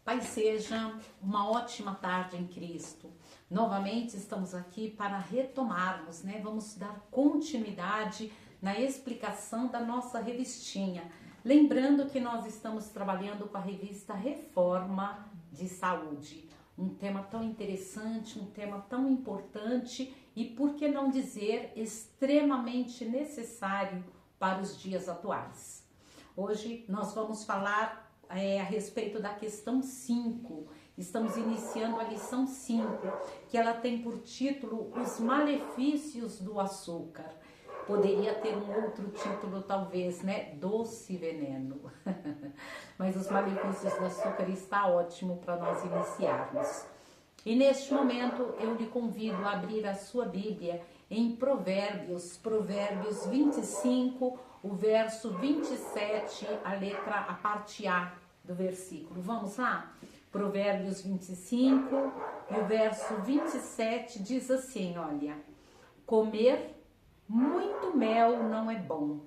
Pai, seja uma ótima tarde em Cristo. Novamente estamos aqui para retomarmos, né? Vamos dar continuidade na explicação da nossa revistinha. Lembrando que nós estamos trabalhando com a revista Reforma de Saúde. Um tema tão interessante, um tema tão importante e, por que não dizer, extremamente necessário para os dias atuais. Hoje nós vamos falar a respeito da questão 5. Estamos iniciando a lição 5, que ela tem por título Os Malefícios do Açúcar. Poderia ter um outro título, talvez, né? Doce Veneno. Mas os malefícios do açúcar está ótimo para nós iniciarmos. E neste momento eu lhe convido a abrir a sua Bíblia em Provérbios 25, o verso 27, a parte A do versículo. Vamos lá? Provérbios 25, e o verso 27 diz assim, olha: comer muito mel não é bom.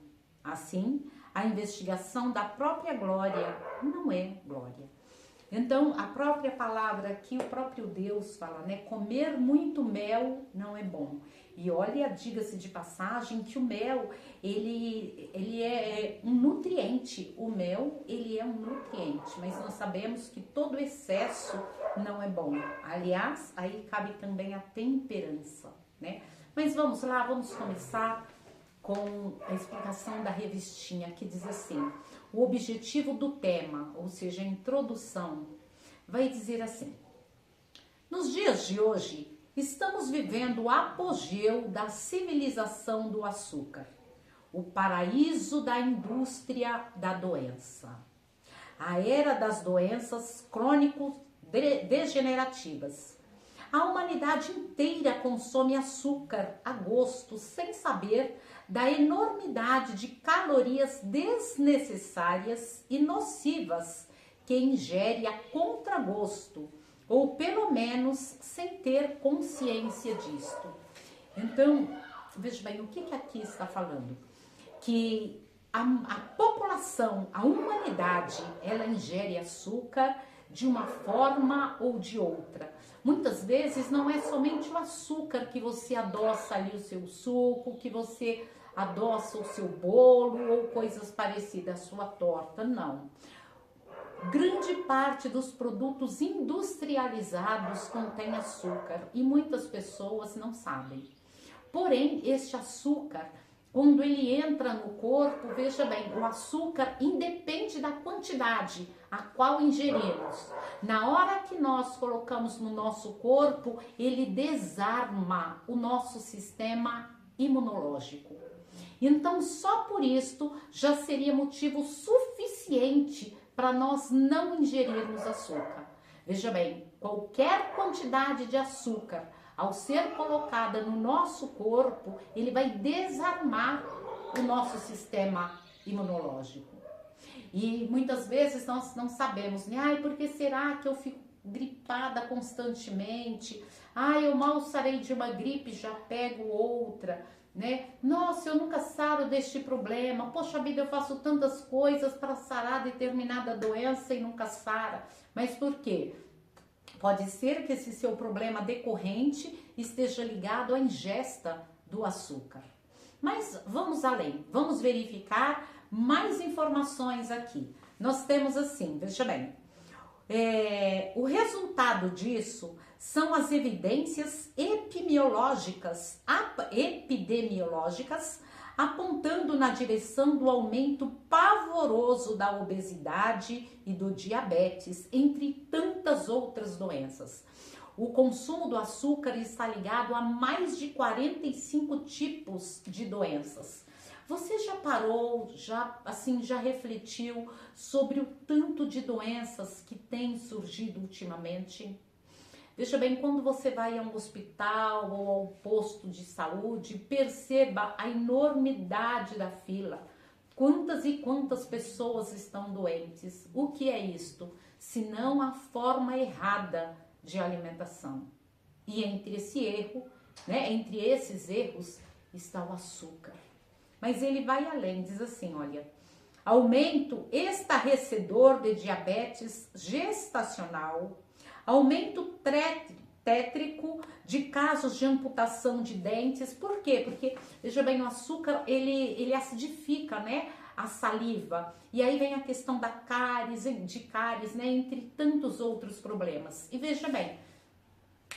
Assim, a investigação da própria glória não é glória. Então, a própria palavra aqui, o próprio Deus fala, né? Comer muito mel não é bom. E olha, diga-se de passagem que o mel, ele é um nutriente. O mel, ele é um nutriente, mas nós sabemos que todo excesso não é bom. Aliás, aí cabe também a temperança, né? Mas vamos lá, vamos começar com a explicação da revistinha, que diz assim: o objetivo do tema, ou seja, a introdução, vai dizer assim: nos dias de hoje, estamos vivendo o apogeu da civilização do açúcar, o paraíso da indústria da doença, a era das doenças crônico-degenerativas. A humanidade inteira consome açúcar a gosto, sem saber da enormidade de calorias desnecessárias e nocivas que ingere a contragosto, ou pelo menos sem ter consciência disto. Então, veja bem, o que aqui está falando? Que a população, a humanidade, ela ingere açúcar de uma forma ou de outra. Muitas vezes não é somente o açúcar que você adoça ali o seu suco, que você adoça o seu bolo ou coisas parecidas, a sua torta, não. Grande parte dos produtos industrializados contém açúcar e muitas pessoas não sabem. Porém, este açúcar, quando ele entra no corpo, veja bem, o açúcar independe da quantidade a qual ingerimos. Na hora que nós colocamos no nosso corpo, ele desarma o nosso sistema imunológico. Então, só por isto já seria motivo suficiente para nós não ingerirmos açúcar. Veja bem, qualquer quantidade de açúcar, ao ser colocada no nosso corpo, ele vai desarmar o nosso sistema imunológico. E muitas vezes nós não sabemos, né? Ai, por que será que eu fico gripada constantemente? Ai, eu mal sarei de uma gripe, já pego outra, né? Nossa, eu nunca saro deste problema. Poxa vida, eu faço tantas coisas para sarar determinada doença e nunca sara. Mas por quê? Pode ser que esse seu problema decorrente esteja ligado à ingesta do açúcar. Mas vamos além, vamos verificar mais informações aqui. Nós temos assim, veja bem, o resultado disso são as evidências epidemiológicas apontando na direção do aumento pavoroso da obesidade e do diabetes, entre tantas outras doenças. O consumo do açúcar está ligado a mais de 45 tipos de doenças. Você já parou, já refletiu sobre o tanto de doenças que têm surgido ultimamente? Veja bem, quando você vai a um hospital ou ao posto de saúde, perceba a enormidade da fila. Quantas e quantas pessoas estão doentes? O que é isto? Senão a forma errada de alimentação. E entre esses erros está o açúcar. Mas ele vai além, diz assim, olha: aumento estarrecedor de diabetes gestacional, aumento tétrico de casos de amputação de dentes. Por quê? Porque, veja bem, o açúcar, ele acidifica, né, a saliva. E aí vem a questão da cáries, né, entre tantos outros problemas. E veja bem,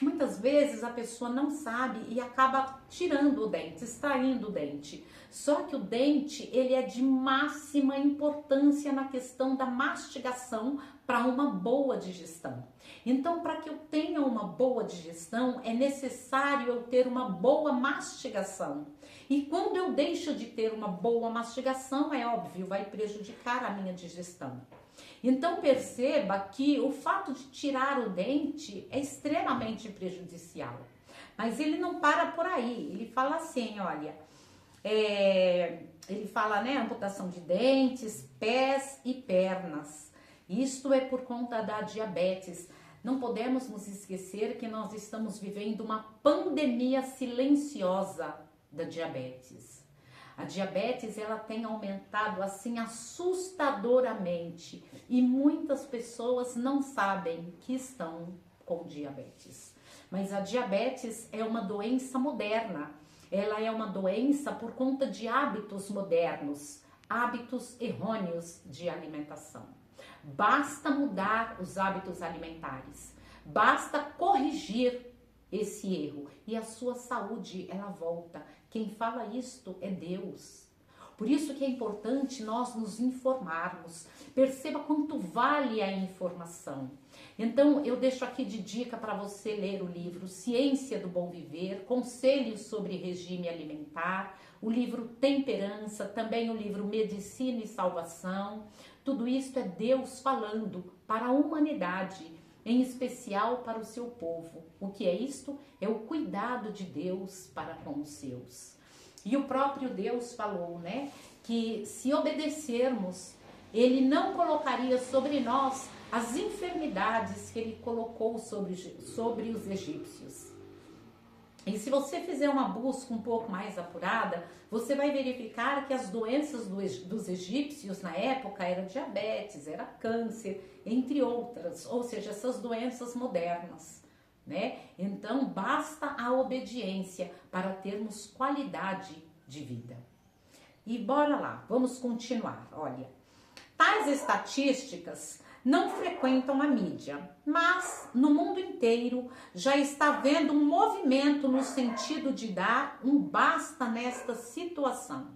muitas vezes a pessoa não sabe e acaba tirando o dente, extraindo o dente. Só que o dente, ele é de máxima importância na questão da mastigação para uma boa digestão. Então, para que eu tenha uma boa digestão, é necessário eu ter uma boa mastigação. E quando eu deixo de ter uma boa mastigação, é óbvio, vai prejudicar a minha digestão. Então perceba que o fato de tirar o dente é extremamente prejudicial. Mas ele não para por aí, ele fala assim, olha, ele fala, né, amputação de dentes, pés e pernas. Isto é por conta da diabetes. Não podemos nos esquecer que nós estamos vivendo uma pandemia silenciosa da diabetes. A diabetes, ela tem aumentado assim assustadoramente e muitas pessoas não sabem que estão com diabetes. Mas a diabetes é uma doença moderna. Ela é uma doença por conta de hábitos modernos, hábitos errôneos de alimentação. Basta mudar os hábitos alimentares, basta corrigir esse erro e a sua saúde, ela volta. Quem fala isto é Deus. Por isso que é importante nós nos informarmos. Perceba quanto vale a informação. Então, eu deixo aqui de dica para você ler o livro Ciência do Bom Viver, Conselhos sobre Regime Alimentar, o livro Temperança, também o livro Medicina e Salvação. Tudo isso é Deus falando para a humanidade, em especial para o seu povo. O que é isto? É o cuidado de Deus para com os seus. E o próprio Deus falou, né, que se obedecermos, Ele não colocaria sobre nós as enfermidades que Ele colocou sobre os egípcios. E se você fizer uma busca um pouco mais apurada, você vai verificar que as doenças dos egípcios na época era diabetes, era câncer, entre outras, ou seja, essas doenças modernas, né? Então, basta a obediência para termos qualidade de vida. E bora lá, vamos continuar. Olha, tais estatísticas não frequentam a mídia, mas no mundo inteiro já está havendo um movimento no sentido de dar um basta nesta situação.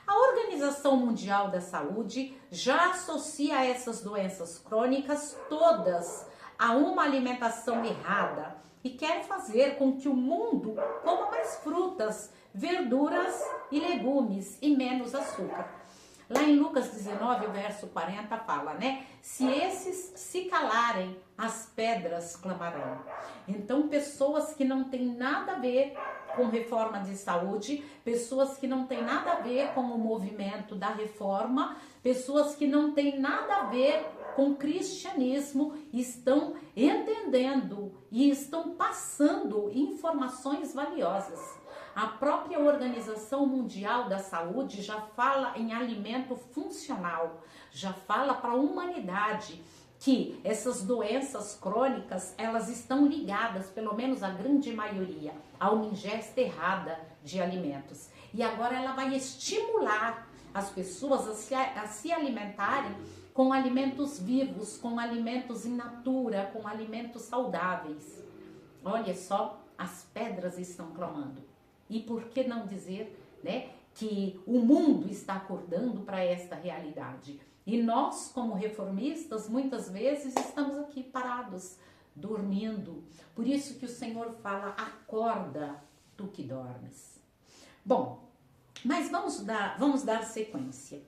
A Organização Mundial da Saúde já associa essas doenças crônicas todas a uma alimentação errada e quer fazer com que o mundo coma mais frutas, verduras e legumes e menos açúcar. Lá em Lucas 19, verso 40, fala, né? Se esses se calarem, as pedras clamarão. Então, pessoas que não têm nada a ver com reforma de saúde, pessoas que não têm nada a ver com o movimento da reforma, pessoas que não têm nada a ver com o cristianismo, estão entendendo e estão passando informações valiosas. A própria Organização Mundial da Saúde já fala em alimento funcional, já fala para a humanidade que essas doenças crônicas, elas estão ligadas, pelo menos a grande maioria, a uma ingesta errada de alimentos. E agora ela vai estimular as pessoas a se alimentarem com alimentos vivos, com alimentos in natura, com alimentos saudáveis. Olha só, as pedras estão clamando. E por que não dizer, né, que o mundo está acordando para esta realidade? E nós, como reformistas, muitas vezes estamos aqui parados, dormindo. Por isso que o Senhor fala, acorda, tu que dormes. Bom, mas vamos dar sequência.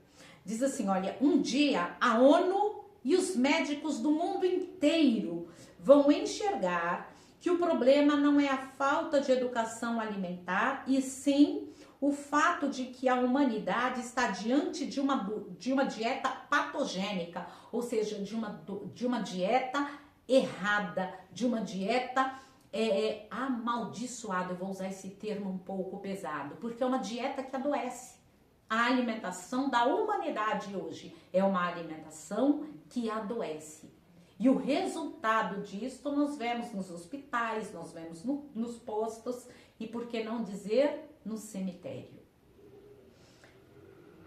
Diz assim, olha, um dia a ONU e os médicos do mundo inteiro vão enxergar que o problema não é a falta de educação alimentar, e sim o fato de que a humanidade está diante de uma dieta patogênica, ou seja, de uma dieta errada, de uma dieta amaldiçoada. Eu vou usar esse termo um pouco pesado, porque é uma dieta que adoece. A alimentação da humanidade hoje é uma alimentação que adoece. E o resultado disto nós vemos nos hospitais, nós vemos nos postos e, por que não dizer, no cemitério.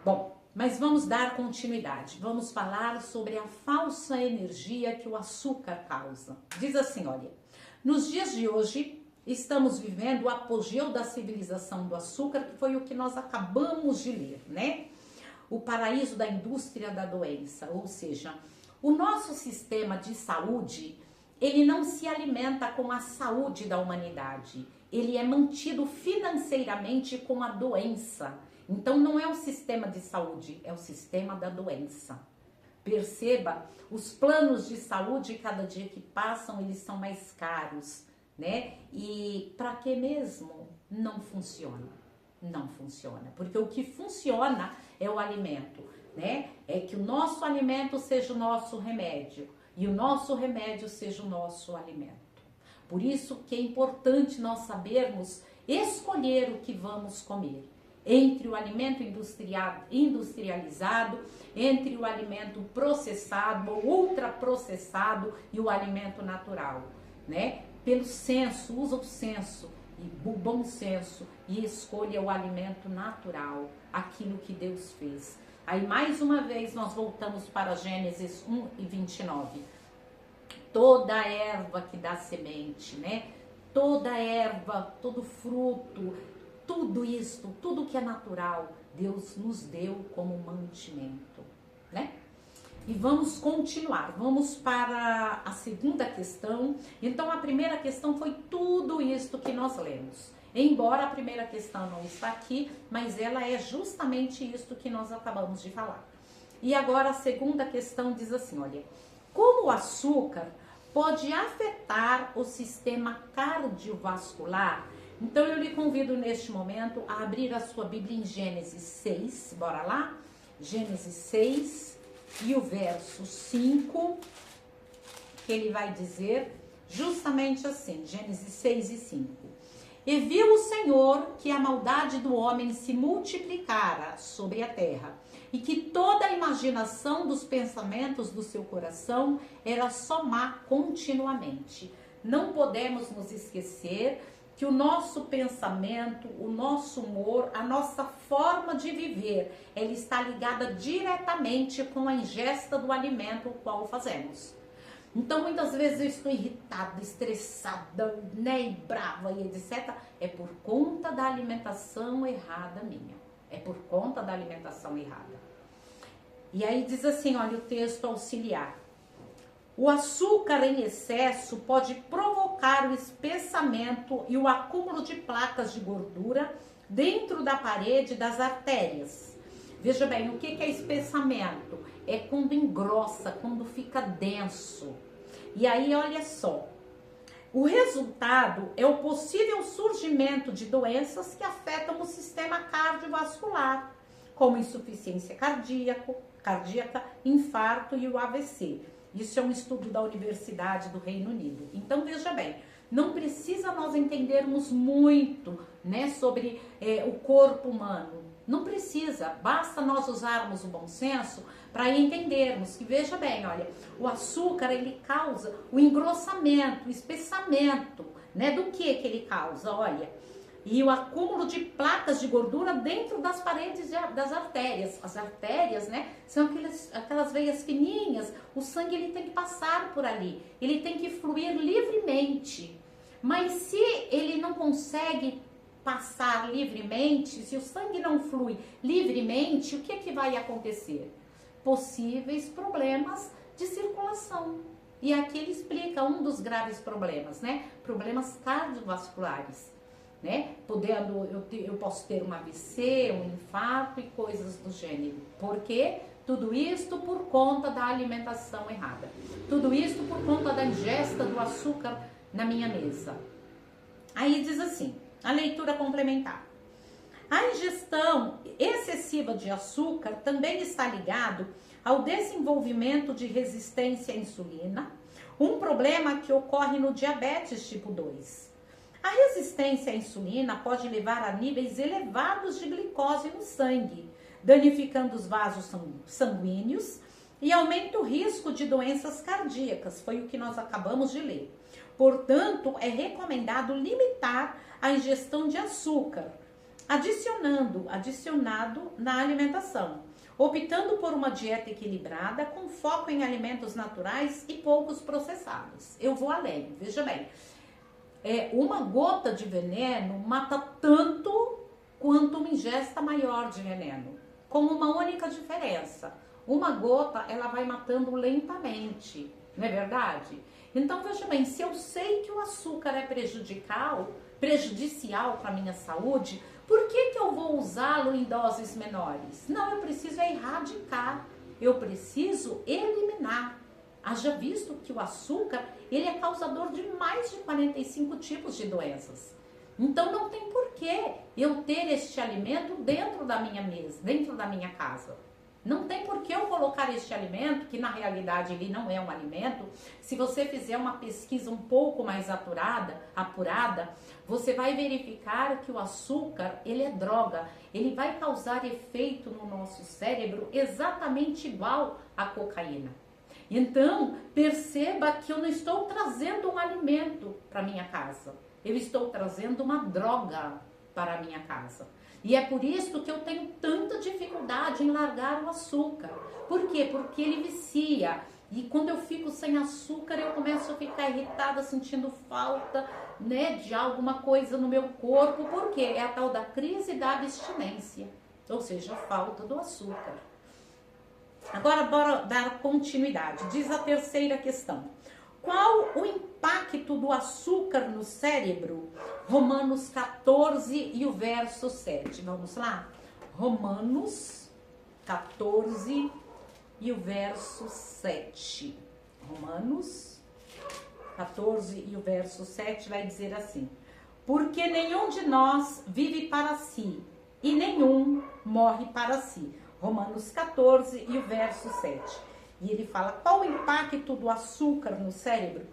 Bom, mas vamos dar continuidade. Vamos falar sobre a falsa energia que o açúcar causa. Diz assim, olha, nos dias de hoje estamos vivendo o apogeu da civilização do açúcar, que foi o que nós acabamos de ler, né? O paraíso da indústria da doença, ou seja, o nosso sistema de saúde, ele não se alimenta com a saúde da humanidade, ele é mantido financeiramente com a doença. Então não é o sistema de saúde, é o sistema da doença. Perceba, os planos de saúde, cada dia que passam, eles são mais caros, né? E para que mesmo? Não funciona. Não funciona, porque o que funciona é o alimento, né? É que o nosso alimento seja o nosso remédio e o nosso remédio seja o nosso alimento. Por isso que é importante nós sabermos escolher o que vamos comer. Entre o alimento industrializado, entre o alimento processado ou ultraprocessado e o alimento natural, né? Pelo senso, usa o senso e o bom senso e escolha o alimento natural, aquilo que Deus fez. Aí mais uma vez nós voltamos para Gênesis 1:29. Toda erva que dá semente, né? Toda erva, todo fruto, tudo isto, tudo que é natural, Deus nos deu como mantimento, né? E vamos continuar, vamos para a segunda questão. Então, a primeira questão foi tudo isto que nós lemos. Embora a primeira questão não está aqui, mas ela é justamente isto que nós acabamos de falar. E agora a segunda questão diz assim, olha, como o açúcar pode afetar o sistema cardiovascular? Então, eu lhe convido neste momento a abrir a sua Bíblia em Gênesis 6, bora lá? Gênesis 6 e o verso 5, que ele vai dizer justamente assim, Gênesis 6 e 5. E viu o Senhor que a maldade do homem se multiplicara sobre a terra, e que toda a imaginação dos pensamentos do seu coração era só má continuamente. Não podemos nos esquecer que o nosso pensamento, o nosso humor, a nossa forma de viver, ela está ligada diretamente com a ingesta do alimento o qual fazemos. Então, muitas vezes eu estou irritada, estressada, né, e brava e etc. É por conta da alimentação errada minha. É por conta da alimentação errada. E aí diz assim, olha o texto auxiliar. O açúcar em excesso pode provocar o espessamento e o acúmulo de placas de gordura dentro da parede das artérias. Veja bem, o que é espessamento? É quando engrossa, quando fica denso. E aí, olha só, o resultado é o possível surgimento de doenças que afetam o sistema cardiovascular, como insuficiência cardíaca, infarto e o AVC. Isso é um estudo da Universidade do Reino Unido. Então, veja bem, não precisa nós entendermos muito, né, sobre o corpo humano. Não precisa, basta nós usarmos o bom senso para entendermos que, veja bem, olha, o açúcar, ele causa o engrossamento, o espessamento, né, do que ele causa, olha, e o acúmulo de placas de gordura dentro das paredes das artérias. As artérias, né, são aquelas veias fininhas, o sangue ele tem que passar por ali, ele tem que fluir livremente. Mas se ele não consegue passar livremente, se o sangue não flui livremente, o que vai acontecer? Possíveis problemas de circulação. E aqui ele explica um dos graves problemas, né? Problemas cardiovasculares, né? Eu posso ter um AVC, um infarto e coisas do gênero. Por quê? Tudo isto por conta da alimentação errada. Tudo isto por conta da ingesta do açúcar na minha mesa. Aí diz assim, a leitura complementar. A ingestão excessiva de açúcar também está ligado ao desenvolvimento de resistência à insulina, um problema que ocorre no diabetes tipo 2. A resistência à insulina pode levar a níveis elevados de glicose no sangue, danificando os vasos sanguíneos e aumenta o risco de doenças cardíacas, foi o que nós acabamos de ler. Portanto, é recomendado limitar a ingestão de açúcar, adicionado na alimentação, optando por uma dieta equilibrada com foco em alimentos naturais e poucos processados. Eu vou além, veja bem, uma gota de veneno mata tanto quanto uma ingesta maior de veneno, com uma única diferença: uma gota ela vai matando lentamente, não é verdade? Então veja bem, se eu sei que o açúcar é prejudicial para a minha saúde, por que eu vou usá-lo em doses menores? Não, eu preciso erradicar, eu preciso eliminar. Haja visto que o açúcar, ele é causador de mais de 45 tipos de doenças. Então não tem porquê eu ter este alimento dentro da minha mesa, dentro da minha casa. Não tem por que eu colocar este alimento, que na realidade ele não é um alimento. Se você fizer uma pesquisa um pouco mais apurada, você vai verificar que o açúcar, ele é droga. Ele vai causar efeito no nosso cérebro exatamente igual à cocaína. Então, perceba que eu não estou trazendo um alimento para minha casa. Eu estou trazendo uma droga para a minha casa. E é por isso que eu tenho tanta dificuldade em largar o açúcar. Por quê? Porque ele vicia. E quando eu fico sem açúcar, eu começo a ficar irritada, sentindo falta, né, de alguma coisa no meu corpo. Por quê? É a tal da crise da abstinência, ou seja, a falta do açúcar. Agora, bora dar continuidade. Diz a terceira questão: qual o impacto do açúcar no cérebro? Romanos 14 e o verso 7. Vamos lá? Romanos 14 e o verso 7. Romanos 14 e o verso 7 vai dizer assim: porque nenhum de nós vive para si e nenhum morre para si. Romanos 14 e o verso 7. E ele fala qual o impacto do açúcar no cérebro.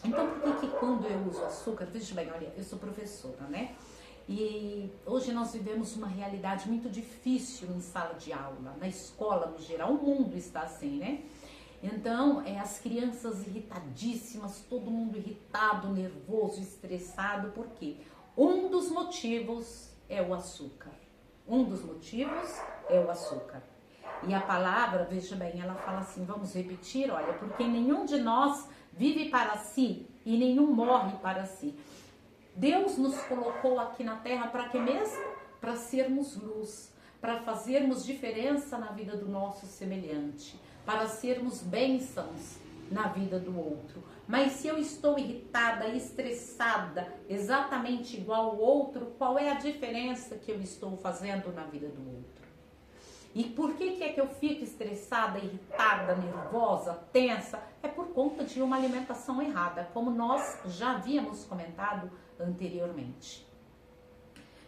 Então, por que quando eu uso açúcar, veja bem, olha, eu sou professora, né? E hoje nós vivemos uma realidade muito difícil em sala de aula, na escola no geral, o mundo está assim, né? Então, as crianças irritadíssimas, todo mundo irritado, nervoso, estressado, por quê? Um dos motivos é o açúcar. Um dos motivos é o açúcar. E a palavra, veja bem, ela fala assim, vamos repetir, olha, porque nenhum de nós vive para si e nenhum morre para si. Deus nos colocou aqui na terra para que mesmo? Para sermos luz, para fazermos diferença na vida do nosso semelhante, para sermos bênçãos na vida do outro. Mas se eu estou irritada, estressada, exatamente igual ao outro, qual é a diferença que eu estou fazendo na vida do outro? E por que é que eu fico estressada, irritada, nervosa, tensa? É por conta de uma alimentação errada, como nós já havíamos comentado anteriormente.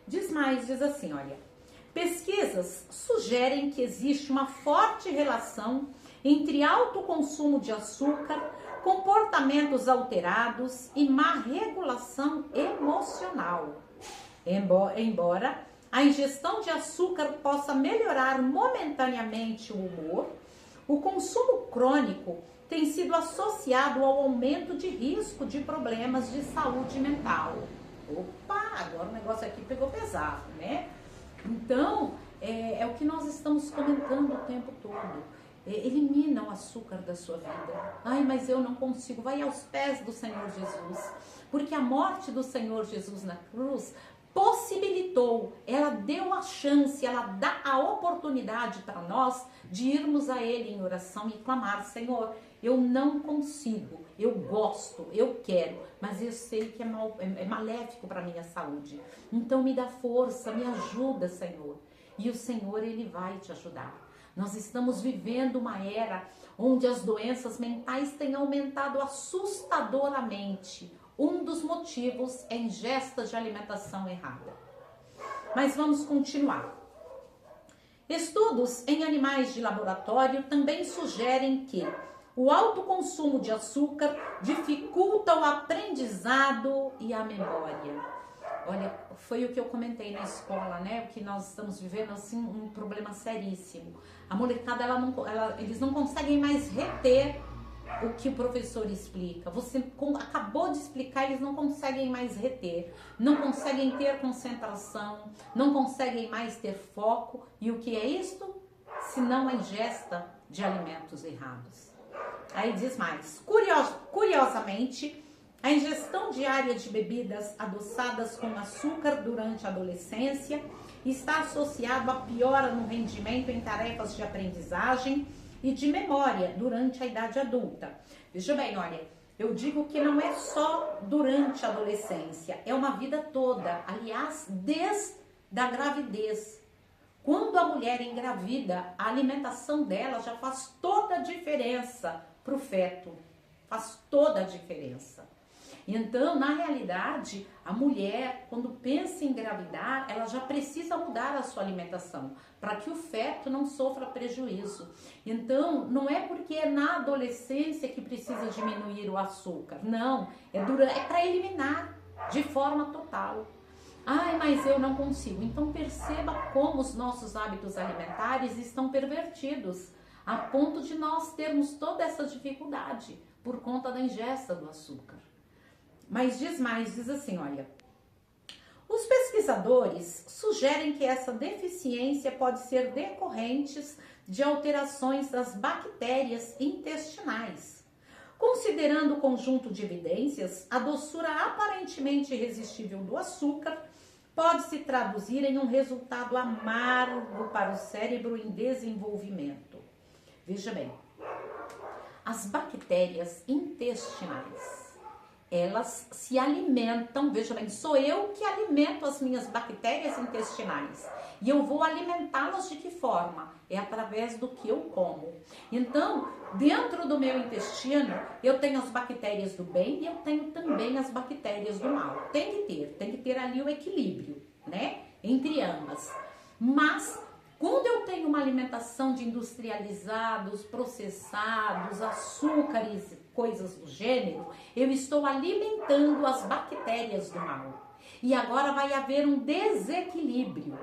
Diz assim, olha, pesquisas sugerem que existe uma forte relação entre alto consumo de açúcar, comportamentos alterados e má regulação emocional. Embora a ingestão de açúcar possa melhorar momentaneamente o humor, o consumo crônico tem sido associado ao aumento de risco de problemas de saúde mental. Opa, agora o negócio aqui pegou pesado, né? Então, é o que nós estamos comentando o tempo todo. Elimina o açúcar da sua vida. Ai, mas eu não consigo. Vai aos pés do Senhor Jesus. Porque a morte do Senhor Jesus na cruz possibilitou, ela deu a chance, ela dá a oportunidade para nós de irmos a Ele em oração e clamar, Senhor, eu não consigo, eu gosto, eu quero, mas eu sei que é maléfico para a minha saúde. Então me dá força, me ajuda, Senhor. E o Senhor, Ele vai te ajudar. Nós estamos vivendo uma era onde as doenças mentais têm aumentado assustadoramente. Um dos motivos é a ingesta de alimentação errada. Mas vamos continuar. Estudos em animais de laboratório também sugerem que o alto consumo de açúcar dificulta o aprendizado e a memória. Olha, foi o que eu comentei na escola, né? O que nós estamos vivendo, assim, um problema seríssimo. A molecada, eles não conseguem mais reter o que o professor explica. Você acabou de explicar, eles não conseguem mais reter, não conseguem ter concentração, não conseguem mais ter foco. E o que é isto? Se não a ingesta de alimentos errados. Aí diz mais, curiosamente, a ingestão diária de bebidas adoçadas com açúcar durante a adolescência está associado a piora no rendimento em tarefas de aprendizagem e de memória durante a idade adulta. Veja bem, olha, eu digo que não é só durante a adolescência, é uma vida toda, aliás, desde a gravidez. Quando a mulher engravida, a alimentação dela já faz toda a diferença para o feto, faz toda a diferença. Então, na realidade, a mulher, quando pensa em engravidar, ela já precisa mudar a sua alimentação para que o feto não sofra prejuízo. Então, não é porque é na adolescência que precisa diminuir o açúcar, não, é para eliminar de forma total. Ai, mas eu não consigo. Então, perceba como os nossos hábitos alimentares estão pervertidos, a ponto de nós termos toda essa dificuldade por conta da ingesta do açúcar. Mas diz mais, diz assim, olha, os pesquisadores sugerem que essa deficiência pode ser decorrente de alterações das bactérias intestinais. Considerando o conjunto de evidências, a doçura aparentemente irresistível do açúcar pode se traduzir em um resultado amargo para o cérebro em desenvolvimento. Veja bem, as bactérias intestinais, elas se alimentam, veja bem, sou eu que alimento as minhas bactérias intestinais. E eu vou alimentá-las de que forma? É através do que eu como. Então, dentro do meu intestino, eu tenho as bactérias do bem e eu tenho também as bactérias do mal. Tem que ter ali o equilíbrio, né? Entre ambas. Mas, quando eu tenho uma alimentação de industrializados, processados, açúcares, coisas do gênero, eu estou alimentando as bactérias do mal. E agora vai haver um desequilíbrio.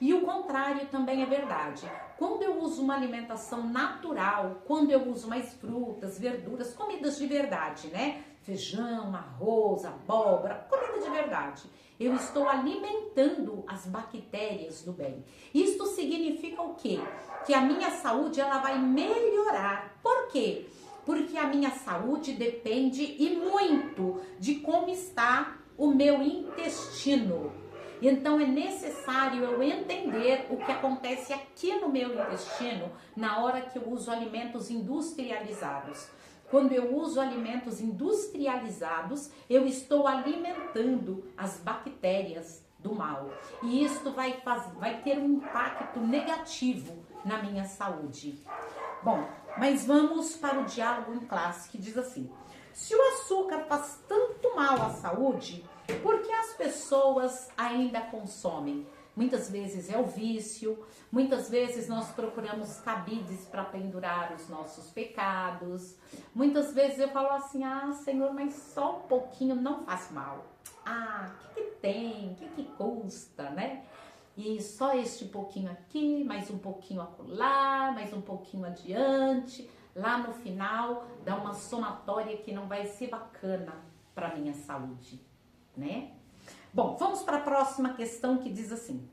E o contrário também é verdade. Quando eu uso uma alimentação natural, quando eu uso mais frutas, verduras, comidas de verdade, né? Feijão, arroz, abóbora, comida de verdade. Eu estou alimentando as bactérias do bem. Isto significa o quê? Que a minha saúde ela vai melhorar. Por quê? Porque a minha saúde depende e muito de como está o meu intestino. Então é necessário eu entender o que acontece aqui no meu intestino na hora que eu uso alimentos industrializados. Quando eu uso alimentos industrializados, eu estou alimentando as bactérias do mal. E isto vai ter um impacto negativo na minha saúde. Bom, mas vamos para o diálogo em classe que diz assim: se o açúcar faz tanto mal à saúde, por que as pessoas ainda consomem? Muitas vezes é o vício, muitas vezes nós procuramos cabides para pendurar os nossos pecados. Muitas vezes eu falo assim, Senhor, mas só um pouquinho não faz mal. O que tem? O que custa, né? E só este pouquinho aqui, mais um pouquinho acolá, mais um pouquinho adiante. Lá no final dá uma somatória que não vai ser bacana para a minha saúde, né? Bom, vamos para a próxima questão que diz assim: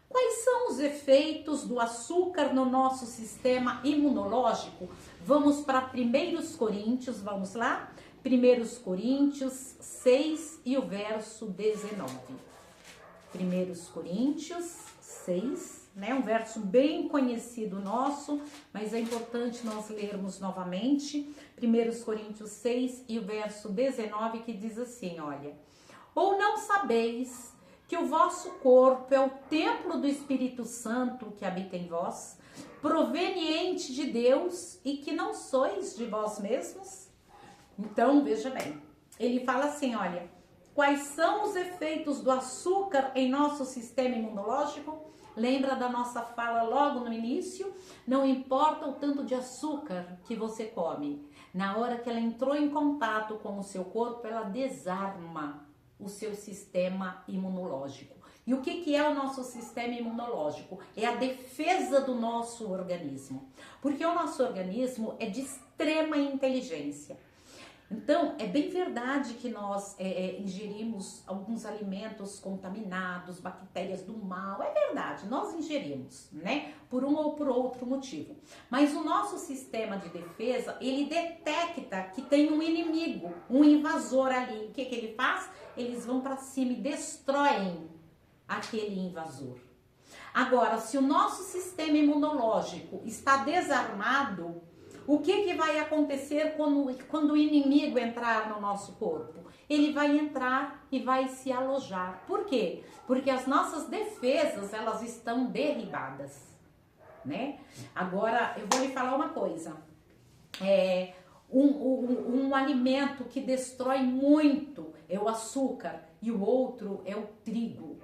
quais são os efeitos do açúcar no nosso sistema imunológico? Vamos para 1 Coríntios, vamos lá? 1 Coríntios 6 e o verso 19. 1 Coríntios 6, né? Um verso bem conhecido nosso, mas é importante nós lermos novamente. 1 Coríntios 6 e o verso 19 que diz assim, olha: ou não sabeis que o vosso corpo é o templo do Espírito Santo que habita em vós, proveniente de Deus, e que não sois de vós mesmos? Então, veja bem, ele fala assim, olha, quais são os efeitos do açúcar em nosso sistema imunológico? Lembra da nossa fala logo no início? Não importa o tanto de açúcar que você come, na hora que ela entrou em contato com o seu corpo, ela desarma o seu sistema imunológico. E o que é o nosso sistema imunológico? É a defesa do nosso organismo. Porque o nosso organismo é de extrema inteligência. Então, é bem verdade que nós ingerimos alguns alimentos contaminados, bactérias do mal, é verdade, nós ingerimos, né? Por um ou por outro motivo. Mas o nosso sistema de defesa, ele detecta que tem um inimigo, um invasor ali. O que ele faz? Eles vão para cima e destroem aquele invasor. Agora, se o nosso sistema imunológico está desarmado, o que vai acontecer quando o inimigo entrar no nosso corpo? Ele vai entrar e vai se alojar. Por quê? Porque as nossas defesas, elas estão derribadas, né? Agora, eu vou lhe falar uma coisa. Um alimento que destrói muito é o açúcar e o outro é o trigo.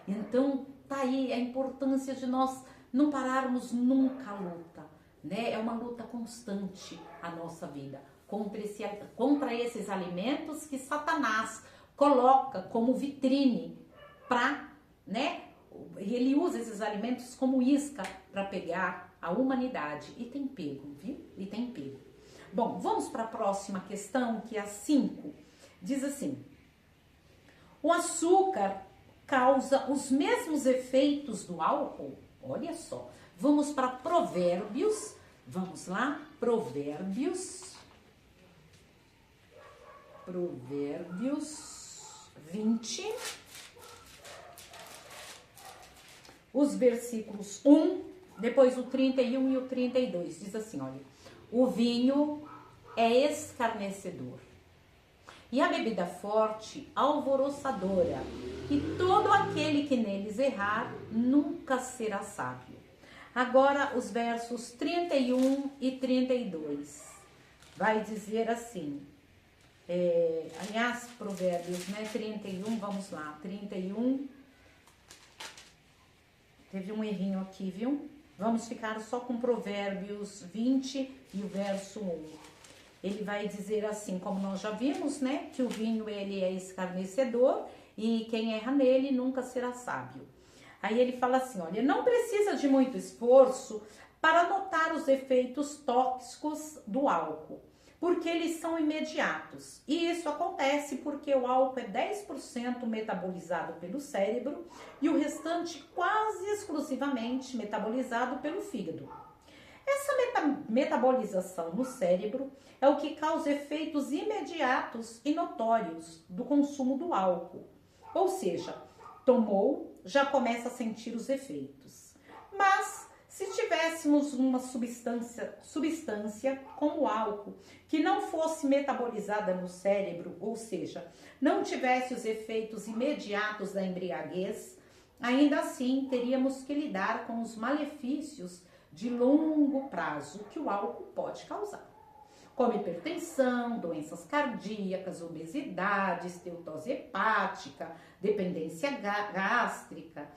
Então, tá aí a importância de nós não pararmos nunca a luta, né? É uma luta constante a nossa vida contra esses alimentos que Satanás coloca como vitrine para, né? Ele usa esses alimentos como isca para pegar a humanidade e tem pego, viu? E tem pego. Bom, vamos para a próxima questão, que é a 5. Diz assim: o açúcar causa os mesmos efeitos do álcool? Olha só. Vamos para Provérbios. Vamos lá. Provérbios 20. Os versículos 1, depois o 31 e o 32. Diz assim, olha. O vinho é escarnecedor e a bebida forte alvoroçadora, e todo aquele que neles errar nunca será sábio. Agora os versos 31 e 32. Vai dizer assim, aliás, Provérbios, né? 31, vamos lá, 31. Teve um errinho aqui, viu? Vamos ficar só com Provérbios 20 e o verso 1. Ele vai dizer assim, como nós já vimos, né? Que o vinho, ele é escarnecedor e quem erra nele nunca será sábio. Aí ele fala assim, olha, não precisa de muito esforço para notar os efeitos tóxicos do álcool, porque eles são imediatos. E isso acontece porque o álcool é 10% metabolizado pelo cérebro e o restante quase exclusivamente metabolizado pelo fígado. Essa metabolização no cérebro é o que causa efeitos imediatos e notórios do consumo do álcool. Ou seja, tomou, já começa a sentir os efeitos. Mas se tivéssemos uma substância como o álcool, que não fosse metabolizada no cérebro, ou seja, não tivesse os efeitos imediatos da embriaguez, ainda assim teríamos que lidar com os malefícios de longo prazo que o álcool pode causar, como hipertensão, doenças cardíacas, obesidade, esteatose hepática, dependência gástrica,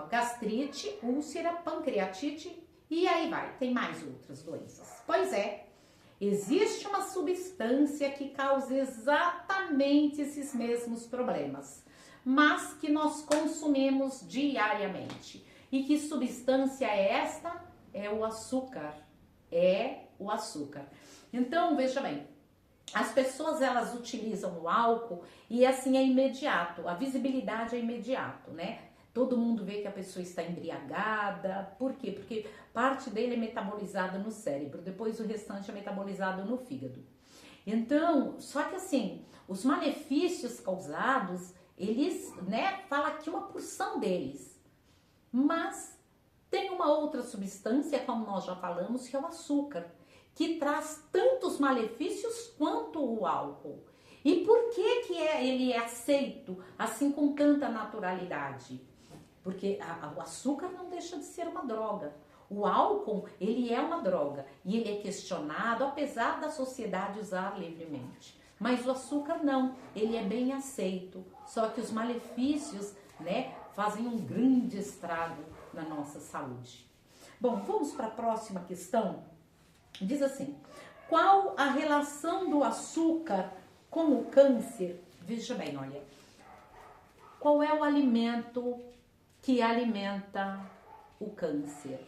gastrite, úlcera, pancreatite e aí vai, tem mais outras doenças. Pois é, existe uma substância que causa exatamente esses mesmos problemas, mas que nós consumimos diariamente. E que substância é esta? É o açúcar. Então, veja bem, as pessoas, elas utilizam o álcool e assim é imediato, a visibilidade é imediato, né? Todo mundo vê que a pessoa está embriagada. Por quê? Porque parte dele é metabolizada no cérebro, depois o restante é metabolizado no fígado. Então, só que assim, os malefícios causados, eles, né, fala aqui uma porção deles. Mas tem uma outra substância, como nós já falamos, que é o açúcar, que traz tantos malefícios quanto o álcool. E por que ele é aceito assim com tanta naturalidade? Porque o açúcar não deixa de ser uma droga. O álcool, ele é uma droga e ele é questionado, apesar da sociedade usar livremente. Mas o açúcar não, ele é bem aceito. Só que os malefícios, né, fazem um grande estrago na nossa saúde. Bom, vamos para a próxima questão. Diz assim, Qual a relação do açúcar com o câncer? Veja bem, olha. Qual é o alimento que alimenta o câncer?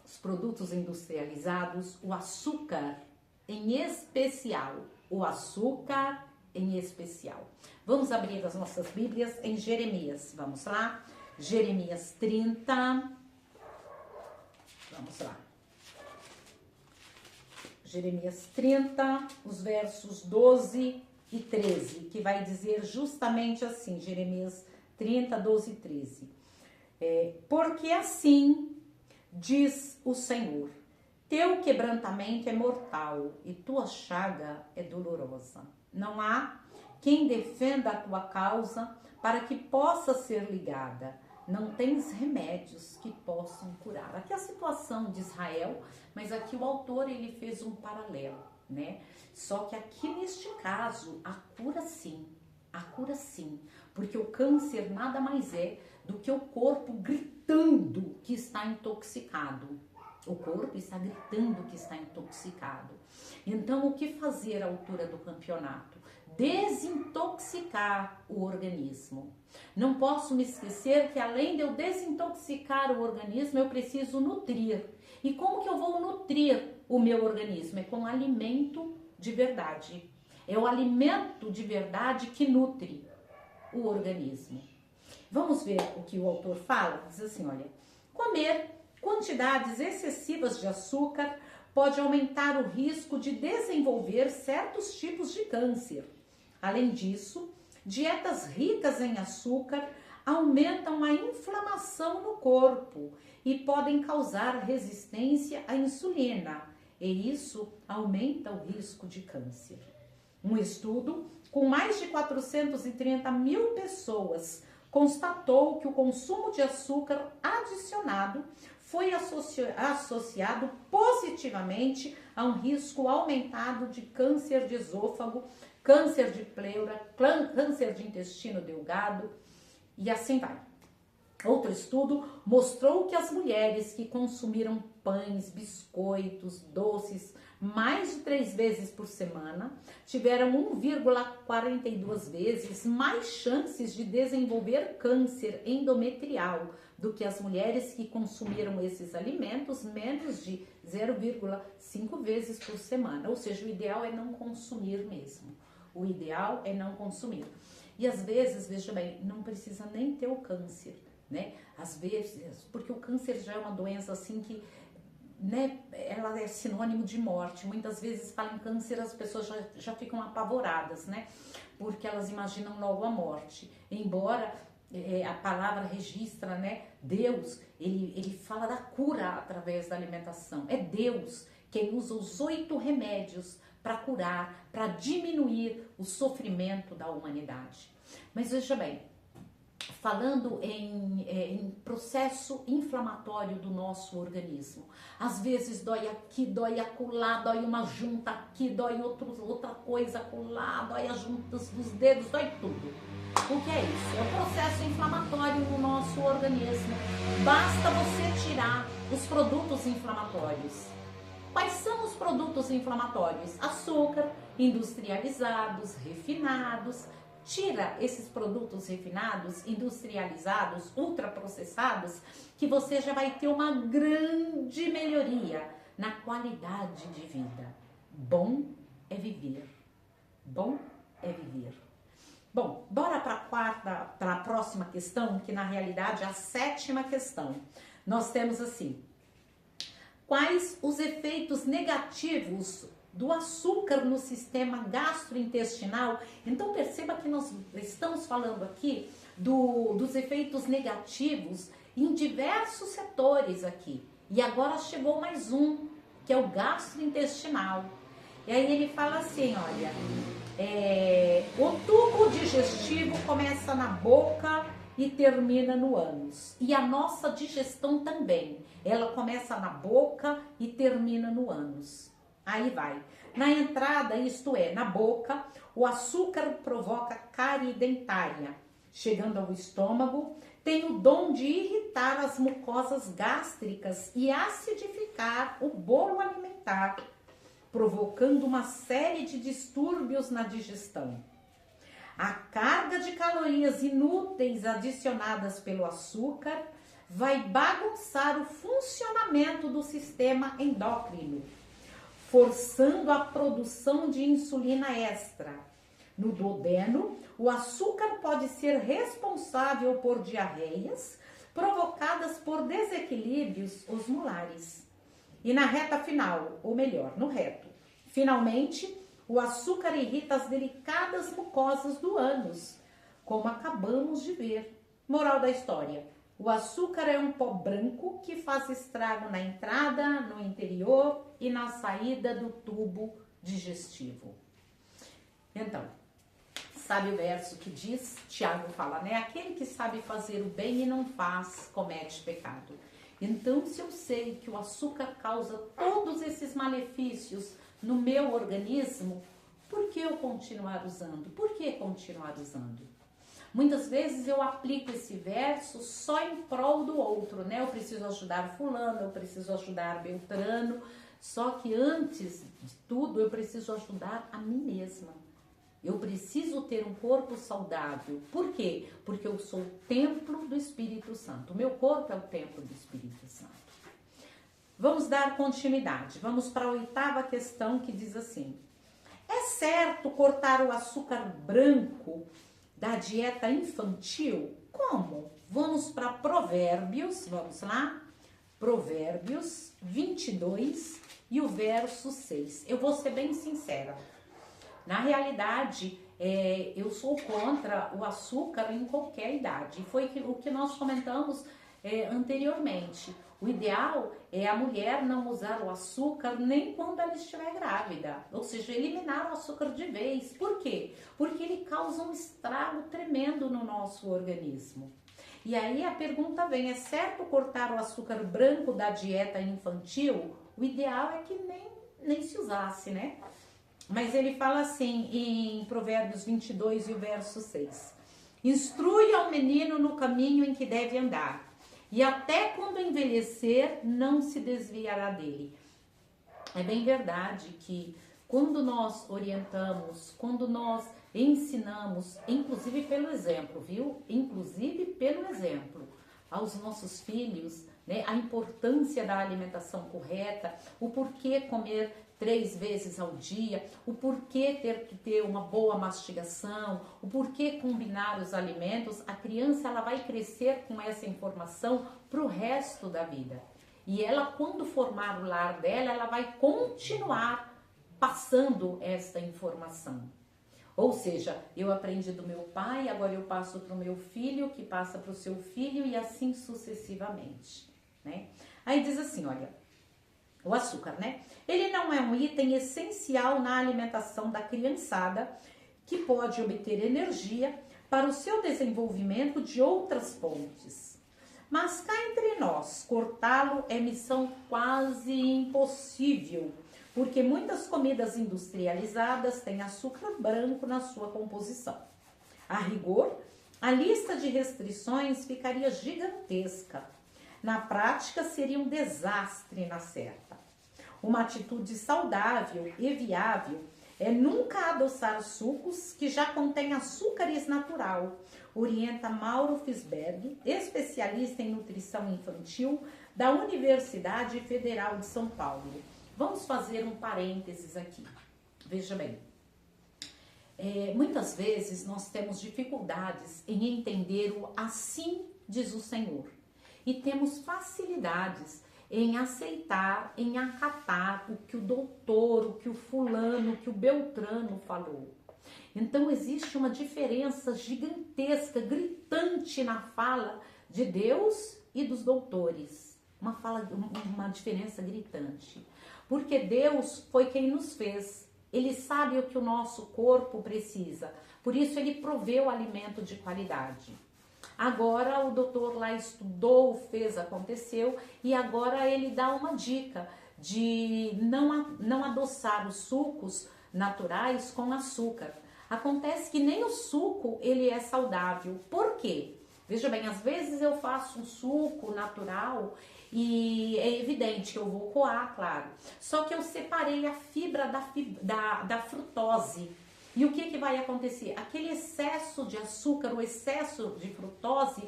Os produtos industrializados, o açúcar em especial. O açúcar em especial. Vamos abrir as nossas Bíblias em Jeremias. Vamos lá? Jeremias 30. Vamos lá. Jeremias 30, os versos 12 e 13, que vai dizer justamente assim, Jeremias 30, 12 e 13. Porque assim diz o Senhor, teu quebrantamento é mortal e tua chaga é dolorosa. Não há quem defenda a tua causa para que possa ser ligada. Não tens remédios que possam curar. Aqui é a situação de Israel, mas aqui o autor ele fez um paralelo, né? Só que aqui neste caso, a cura sim, porque o câncer nada mais é do que o corpo gritando que está intoxicado. O corpo está gritando que está intoxicado. Então, o que fazer à altura do campeonato? Desintoxicar o organismo. Não posso me esquecer que além de eu desintoxicar o organismo, eu preciso nutrir. E como que eu vou nutrir o meu organismo? É com alimento de verdade. É o alimento de verdade que nutre o organismo. Vamos ver o que o autor fala? Diz assim, olha, comer quantidades excessivas de açúcar pode aumentar o risco de desenvolver certos tipos de câncer. Além disso, dietas ricas em açúcar aumentam a inflamação no corpo e podem causar resistência à insulina, e isso aumenta o risco de câncer. Um estudo com mais de 430 mil pessoas constatou que o consumo de açúcar adicionado foi associado positivamente a um risco aumentado de câncer de esôfago, câncer de pleura, câncer de intestino delgado e assim vai. Outro estudo mostrou que as mulheres que consumiram pães, biscoitos, doces mais de 3 vezes por semana tiveram 1,42 vezes mais chances de desenvolver câncer endometrial do que as mulheres que consumiram esses alimentos menos de 0,5 vezes por semana. Ou seja, o ideal é não consumir mesmo. O ideal é não consumir. E às vezes, veja bem, não precisa nem ter o câncer, né? Às vezes, porque o câncer já é uma doença assim que, né, ela é sinônimo de morte. Muitas vezes falam em câncer, as pessoas já ficam apavoradas, né? Porque elas imaginam logo a morte. Embora a palavra registra, né? Deus, ele fala da cura através da alimentação. É Deus quem usa os 8 remédios para curar, para diminuir o sofrimento da humanidade. Mas veja bem, falando em processo inflamatório do nosso organismo, às vezes dói aqui, dói acolá, dói uma junta aqui, dói outra coisa acolá, dói as juntas dos dedos, dói tudo. O que é isso? É o processo inflamatório no nosso organismo. Basta você tirar os produtos inflamatórios. Quais são os produtos inflamatórios? Açúcar, industrializados, refinados. Tira esses produtos refinados, industrializados, ultraprocessados, que você já vai ter uma grande melhoria na qualidade de vida. Bom é viver. Bom é viver. Bom, bora para a próxima questão, que na realidade é a 7ª questão. Nós temos assim: quais os efeitos negativos do açúcar no sistema gastrointestinal? Então perceba que nós estamos falando aqui dos efeitos negativos em diversos setores aqui. E agora chegou mais um, que é o gastrointestinal. E aí ele fala assim, olha, o tubo digestivo começa na boca e termina no ânus. E a nossa digestão também. Ela começa na boca e termina no ânus. Aí vai. Na entrada, isto é, na boca, o açúcar provoca cárie dentária. Chegando ao estômago, tem o dom de irritar as mucosas gástricas e acidificar o bolo alimentar. provocando uma série de distúrbios na digestão. A carga de calorias inúteis adicionadas pelo açúcar vai bagunçar o funcionamento do sistema endócrino, forçando a produção de insulina extra. No duodeno, o açúcar pode ser responsável por diarreias provocadas por desequilíbrios osmolares. E na reta final, ou melhor, no reto, finalmente, o açúcar irrita as delicadas mucosas do ânus, como acabamos de ver. Moral da história: o açúcar é um pó branco que faz estrago na entrada, no interior e na saída do tubo digestivo. Então, sabe o verso que diz, Tiago fala, né? Aquele que sabe fazer o bem e não faz, comete pecado. Então, se eu sei que o açúcar causa todos esses malefícios no meu organismo, por que eu continuar usando? Por que continuar usando? Muitas vezes eu aplico esse verso só em prol do outro, né? Eu preciso ajudar fulano, eu preciso ajudar Beltrano, só que antes de tudo eu preciso ajudar a mim mesma. Eu preciso ter um corpo saudável. Por quê? Porque eu sou o templo do Espírito Santo. O meu corpo é o templo do Espírito Santo. Vamos dar continuidade. Vamos para a 8ª questão, que diz assim: é certo cortar o açúcar branco da dieta infantil? Como? Vamos para Provérbios, vamos lá? Provérbios 22 e o verso 6. Eu vou ser bem sincera. Na realidade, eu sou contra o açúcar em qualquer idade. E foi o que nós comentamos anteriormente. O ideal é a mulher não usar o açúcar nem quando ela estiver grávida. Ou seja, eliminar o açúcar de vez. Por quê? Porque ele causa um estrago tremendo no nosso organismo. E aí a pergunta vem, é certo cortar o açúcar branco da dieta infantil? O ideal é que nem se usasse, né? Mas ele fala assim em Provérbios 22 e o verso 6. Instrui ao menino no caminho em que deve andar, e até quando envelhecer não se desviará dele. É bem verdade que quando nós orientamos, quando nós ensinamos, inclusive pelo exemplo, viu? Inclusive pelo exemplo, aos nossos filhos, né, a importância da alimentação correta, o porquê comer 3 vezes ao dia, o porquê ter que ter uma boa mastigação, o porquê combinar os alimentos, a criança ela vai crescer com essa informação para o resto da vida. E ela, quando formar o lar dela, ela vai continuar passando essa informação. Ou seja, eu aprendi do meu pai, agora eu passo para o meu filho, que passa para o seu filho e assim sucessivamente, né? Aí diz assim, olha, o açúcar, né? Ele não é um item essencial na alimentação da criançada, que pode obter energia para o seu desenvolvimento de outras fontes. Mas cá entre nós, cortá-lo é missão quase impossível, porque muitas comidas industrializadas têm açúcar branco na sua composição. A rigor, a lista de restrições ficaria gigantesca. Na prática, seria um desastre na certa. Uma atitude saudável e viável é nunca adoçar sucos que já contêm açúcares natural, orienta Mauro Fisberg, especialista em nutrição infantil da Universidade Federal de São Paulo. Vamos fazer um parênteses aqui. Veja bem, muitas vezes nós temos dificuldades em entender o assim diz o Senhor. E temos facilidades em aceitar, em acatar o que o doutor, o que o fulano, o que o Beltrano falou. Então existe uma diferença gigantesca, gritante na fala de Deus e dos doutores. Uma diferença gritante. Porque Deus foi quem nos fez. Ele sabe o que o nosso corpo precisa. Por isso ele proveu alimento de qualidade. Agora o doutor lá estudou, fez, aconteceu, e agora ele dá uma dica de não adoçar os sucos naturais com açúcar. Acontece que nem o suco ele é saudável. Por quê? Veja bem, às vezes eu faço um suco natural e é evidente que eu vou coar, claro. Só que eu separei a fibra da frutose. E o que, que vai acontecer? Aquele excesso de açúcar, o excesso de frutose,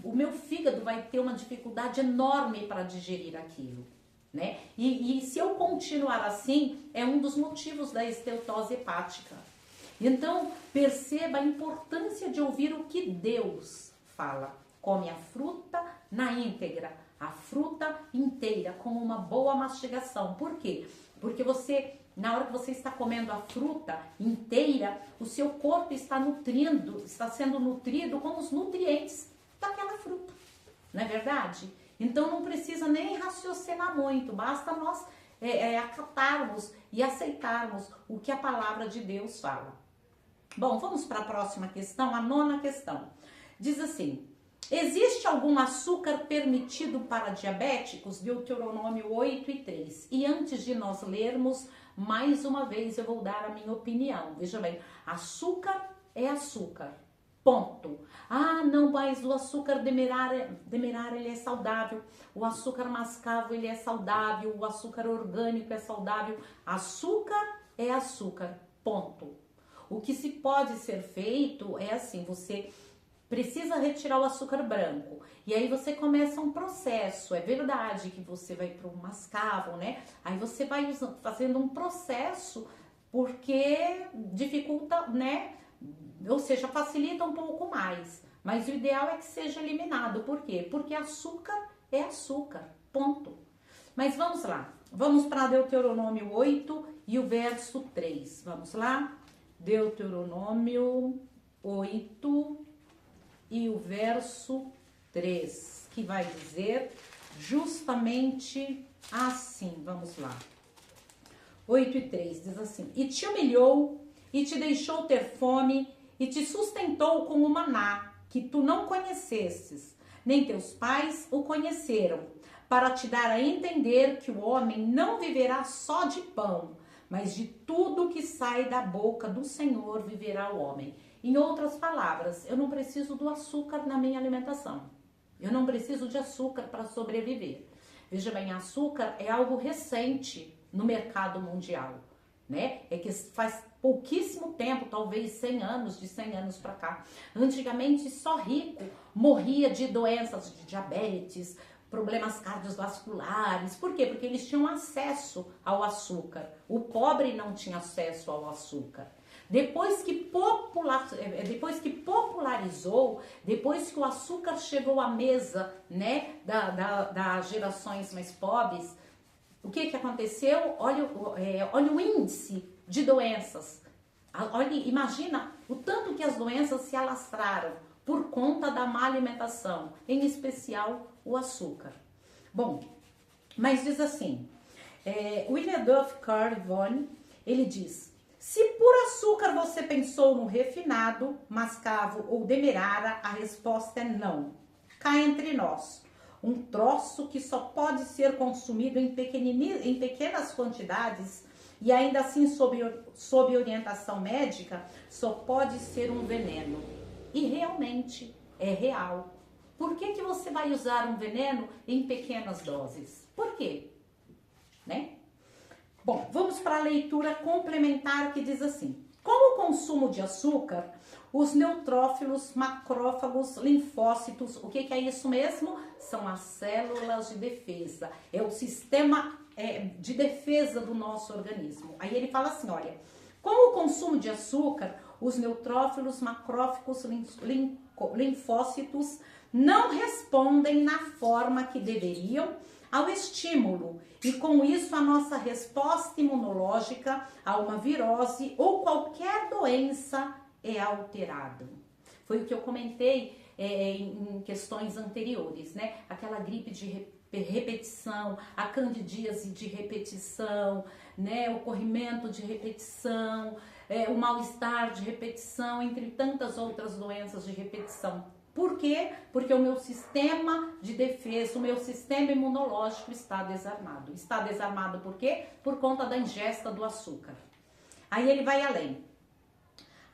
o meu fígado vai ter uma dificuldade enorme para digerir aquilo. Né? E se eu continuar assim, é um dos motivos da esteatose hepática. Então, perceba a importância de ouvir o que Deus fala. Come a fruta na íntegra, a fruta inteira, com uma boa mastigação. Por quê? Porque na hora que você está comendo a fruta inteira, o seu corpo está sendo nutrido com os nutrientes daquela fruta. Não é verdade? Então não precisa nem raciocinar muito, basta nós acatarmos e aceitarmos o que a palavra de Deus fala. Bom, vamos para a próxima questão, a 9ª questão. Diz assim: existe algum açúcar permitido para diabéticos? Deuteronômio 8:3. E antes de nós lermos, mais uma vez eu vou dar a minha opinião. Veja bem, açúcar é açúcar. Ponto. Ah, não, mas o açúcar demerara ele é saudável. O açúcar mascavo ele é saudável. O açúcar orgânico é saudável. Açúcar é açúcar. Ponto. O que se pode ser feito é assim, você precisa retirar o açúcar branco. E aí você começa um processo. É verdade que você vai para o mascavo, né? Aí você vai fazendo um processo porque dificulta, né? Ou seja, facilita um pouco mais. Mas o ideal é que seja eliminado. Por quê? Porque açúcar é açúcar. Ponto. Mas vamos lá. Vamos para Deuteronômio 8 e o verso 3. Vamos lá? Deuteronômio 8 e o verso 3, que vai dizer justamente assim. Vamos lá. 8:3 diz assim: e te humilhou e te deixou ter fome e te sustentou com o maná que tu não conhecestes, nem teus pais o conheceram, para te dar a entender que o homem não viverá só de pão, mas de tudo que sai da boca do Senhor viverá o homem. Em outras palavras, eu não preciso do açúcar na minha alimentação. Eu não preciso de açúcar para sobreviver. Veja bem, açúcar é algo recente no mercado mundial, né? É que faz pouquíssimo tempo, talvez 100 anos, de 100 anos para cá. Antigamente, só rico morria de doenças de diabetes, problemas cardiovasculares. Por quê? Porque eles tinham acesso ao açúcar. O pobre não tinha acesso ao açúcar. Depois que popularizou, depois que o açúcar chegou à mesa, né, das gerações mais pobres, o que aconteceu? Olha o índice de doenças. Imagina o tanto que as doenças se alastraram por conta da má alimentação, em especial o açúcar. Bom, mas diz assim, William Duff Carvon, ele diz: se por açúcar você pensou no refinado, mascavo ou demerara, a resposta é não. Cá entre nós, um troço que só pode ser consumido em pequenas quantidades e ainda assim sob orientação médica, só pode ser um veneno. E realmente é real. Por que você vai usar um veneno em pequenas doses? Por quê? Né? Bom, vamos para a leitura complementar que diz assim: com o consumo de açúcar, os neutrófilos, macrófagos, linfócitos, o que é isso mesmo? São as células de defesa, é o sistema de defesa do nosso organismo. Aí ele fala assim, olha, com o consumo de açúcar, os neutrófilos, macrófagos, linfócitos não respondem na forma que deveriam ao estímulo e com isso a nossa resposta imunológica a uma virose ou qualquer doença é alterada. Foi o que eu comentei em questões anteriores, né? Aquela gripe de repetição, a candidíase de repetição, né? O corrimento de repetição, o mal-estar de repetição, entre tantas outras doenças de repetição. Por quê? Porque o meu sistema de defesa, o meu sistema imunológico está desarmado. Está desarmado por quê? Por conta da ingesta do açúcar. Aí ele vai além.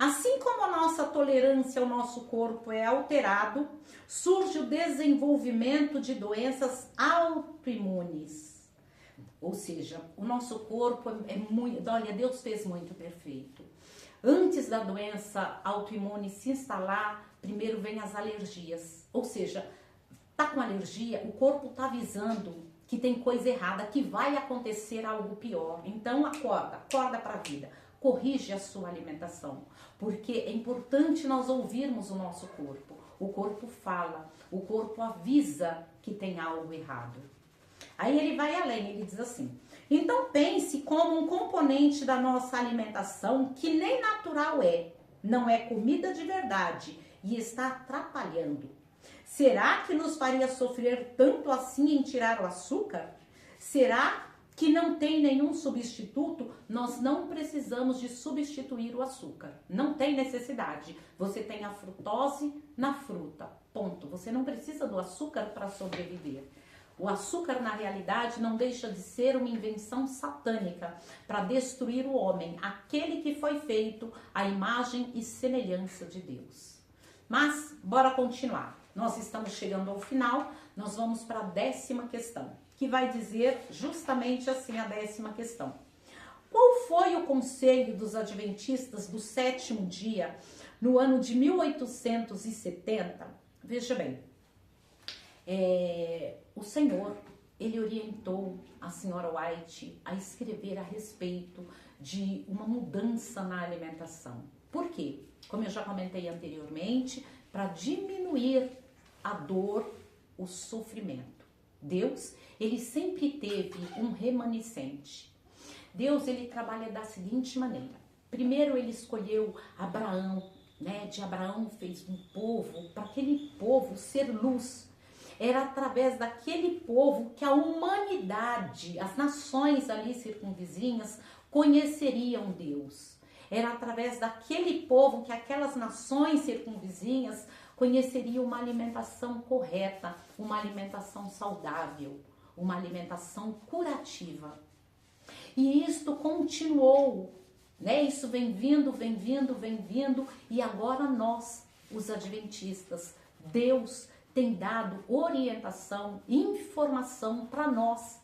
Assim como a nossa tolerância ao nosso corpo é alterado, surge o desenvolvimento de doenças autoimunes. Ou seja, o nosso corpo é muito... Olha, Deus fez muito perfeito. Antes da doença autoimune se instalar, primeiro vem as alergias. Ou seja, tá com alergia, o corpo tá avisando que tem coisa errada, que vai acontecer algo pior. Então acorda para a vida. Corrige a sua alimentação, porque é importante nós ouvirmos o nosso corpo. O corpo fala, o corpo avisa que tem algo errado. Aí ele vai além, ele diz assim: então pense como um componente da nossa alimentação que nem natural é, não é comida de verdade e está atrapalhando. Será que nos faria sofrer tanto assim em tirar o açúcar? Será que não tem nenhum substituto? Nós não precisamos de substituir o açúcar. Não tem necessidade. Você tem a frutose na fruta. Ponto. Você não precisa do açúcar para sobreviver. O açúcar, na realidade, não deixa de ser uma invenção satânica para destruir o homem, aquele que foi feito à imagem e semelhança de Deus. Mas, bora continuar. Nós estamos chegando ao final, nós vamos para a 10ª questão, que vai dizer justamente assim a 10ª questão. Qual foi o conselho dos adventistas do 7º dia no ano de 1870? Veja bem, o Senhor, ele orientou a senhora White a escrever a respeito de uma mudança na alimentação. Por quê? Como eu já comentei anteriormente, para diminuir a dor, o sofrimento. Deus, ele sempre teve um remanescente. Deus, ele trabalha da seguinte maneira. Primeiro ele escolheu Abraão, né? De Abraão fez um povo, para aquele povo ser luz. Era através daquele povo que a humanidade, as nações ali circunvizinhas, conheceriam Deus. Era através daquele povo que aquelas nações circunvizinhas conheceriam uma alimentação correta, uma alimentação saudável, uma alimentação curativa. E isto continuou, né? Isso vem vindo, e agora nós, os adventistas, Deus tem dado orientação, informação para nós,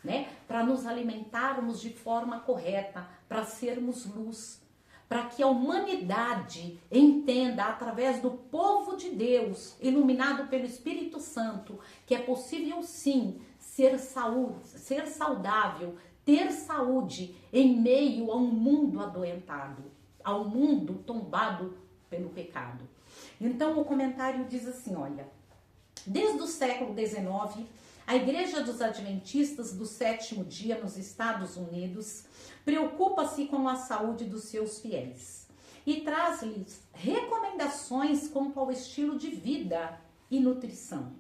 né? Para nos alimentarmos de forma correta, para sermos luz, para que a humanidade entenda, através do povo de Deus, iluminado pelo Espírito Santo, que é possível sim ser saudável, ter saúde em meio a um mundo adoentado, ao mundo tombado pelo pecado. Então o comentário diz assim, olha, desde o século XIX, a Igreja dos Adventistas do 7º dia nos Estados Unidos preocupa-se com a saúde dos seus fiéis e traz-lhes recomendações quanto ao estilo de vida e nutrição.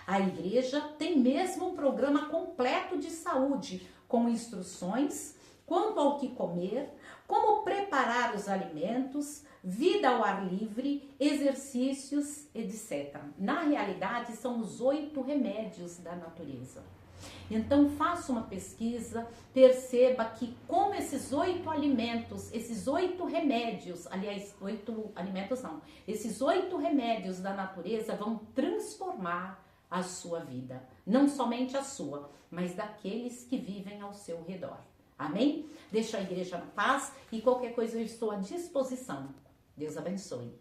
A igreja tem mesmo um programa completo de saúde, com instruções quanto ao que comer, como preparar os alimentos, vida ao ar livre, exercícios, etc. Na realidade, são os 8 remédios da natureza. Então, faça uma pesquisa, perceba que como esses 8 alimentos, esses 8 remédios, aliás, 8 alimentos não, esses 8 remédios da natureza vão transformar a sua vida. Não somente a sua, mas daqueles que vivem ao seu redor. Amém? Deixa a igreja na paz e qualquer coisa eu estou à disposição. Deus abençoe.